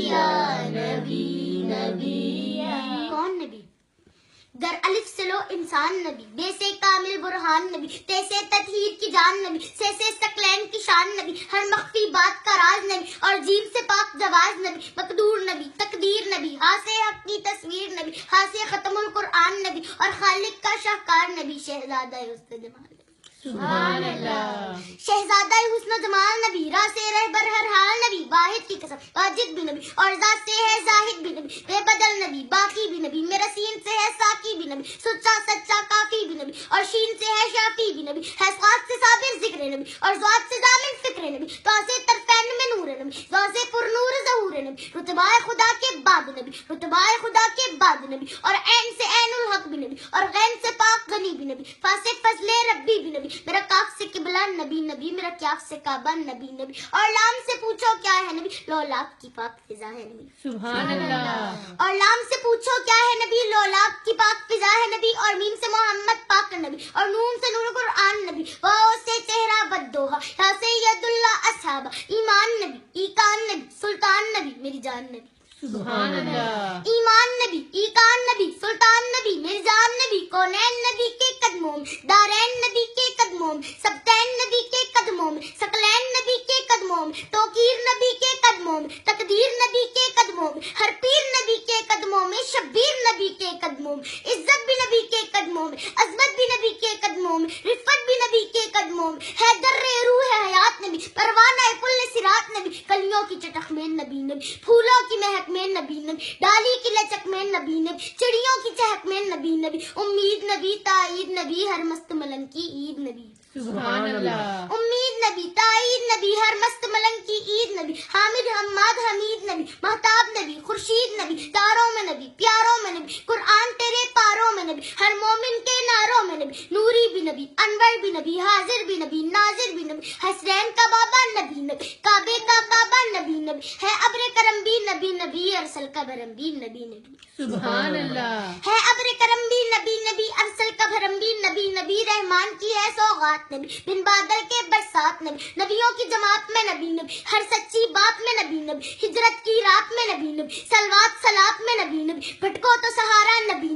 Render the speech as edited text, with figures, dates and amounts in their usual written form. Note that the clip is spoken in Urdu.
یا نبی نبی. کون نبی؟ گر الف سے لو انسان نبی، بے سے کامل برہان نبی، تے سے تطہیر کی جان نبی، سے ثقلین کی شان نبی، ہر مخفی بات کا راز نبی، اور جیم سے پاک جواز نبی، مقدور نبی، تقدیر نبی، ہاں سے حق کی تصویر نبی، ہاں سے ختم القرآن نبی، اور خالق کا شاہکار نبی، شہزادہ حسن جمال نبی. سبحان اللہ. شہزادہ حسن و جمال نبی، راہ سے رہبر ہر حال نبی، واحد کی قسم واجد بھی نبی، اور ذات سے ہے زاہد بھی نبی، بے بدل نبی، باقی بھی نبی، میرا سین سے ہے ساقی بھی نبی، سچا سچا کافی بھی نبی، اور شین سے ہے شافی بھی نبی، ہے صاد سے صابر ذکر نبی، اور ذات سے ضامن فکر نبی، تو سے طرفین میں نور نبی، تو سے پر نور ظہور نبی، رتبہ خدا کے بعد نبی، رتبہ خدا کے بعد نبی، اور عین سے عین الحق بھی نبی، اور غین سے پاک غنی بھی نبی، فاسق فضل ربی بھی نبی، میرا کاف سے قبلہ نبی نبی، میرا کیاف سے کعبہ نبی نبی، اور لام سے پوچھو کیا ہے نبی، لولاک کی پاک فضا ہے نبی. سبحان اللہ. اور لام سے پوچھو کیا ہے نبی، لولاک کی پاک فضا ہے نبی، اور میم سے محمد پاک نبی، اور نون سے نور قرآن نبی، واو سے چہرہ بدوہا، یا سید اللہ اصحابہ، ایمان نبی، ایکان نبی، سلطان نبی، میری جان نبی. سبحان اللہ. ایمان نبی، ایکان نبی، سلطان نبی، مرزان نبی، کونین نبی کے قدموں میں، دارین نبی کے قدموں میں، سبتین نبی کے قدموں میں، ثقلین نبی کے قدموں میں، توقیر نبی کے قدموں میں، تقدیر نبی کے قدموں میں، ہر پیر نبی کے قدموں میں، شبیر نبی کے قدموں میں، عزت بھی نبی کے قدموں میں، عظمت بھی نبی کے قدموں میں، رفت بھی نبی کے قدموں میں، ہے در روح حیات نبی، پروانہ کل صراط نبی، کلیوں کی چٹخ میں نبی نبی، پھولوں کی مہک میں نبی نبی، ڈالی کی لچک میں نبی نبی، چڑیوں کی چہک میں نبی نبی، امید نبی، تائید نبی، ہر مست ملنگ کی عید نبی. سبحان اللہ. امید نبی، تائید نبی، ہر مست ملنگ کی عید نبی، حامد حماد حمید نبی، مہتاب نبی، خورشید نبی، تاروں میں نبی، پیاروں میں نبی، قرآن تیرے پاروں میں نبی، ہر مومن کے ناروں میں نبی، نوری بھی نبی، انور بھی نبی، حاضر بھی نبی، ناظر بھی نبی، حسرین کا بابا نبی نبی، کعبے کا کعبہ نبی نبی، ہے ابر کرم بھی نبی نبی، ارسل کا بھرم بھی نبی نبی. سبحان اللہ. ہے ابر کرم بھی نبی نبی، ارسل کا بھرم بھی نبی نبی، رحمان کی ہے سوغات نبی، بن بادل کے برسات نبی، نبیوں کی جماعت میں نبی نبی، ہر سچی بات میں نبی نبی، ہجرت کی رات میں نبی نبی، سلوات سلات میں نبی نبی، بھٹکو تو سہارا نبی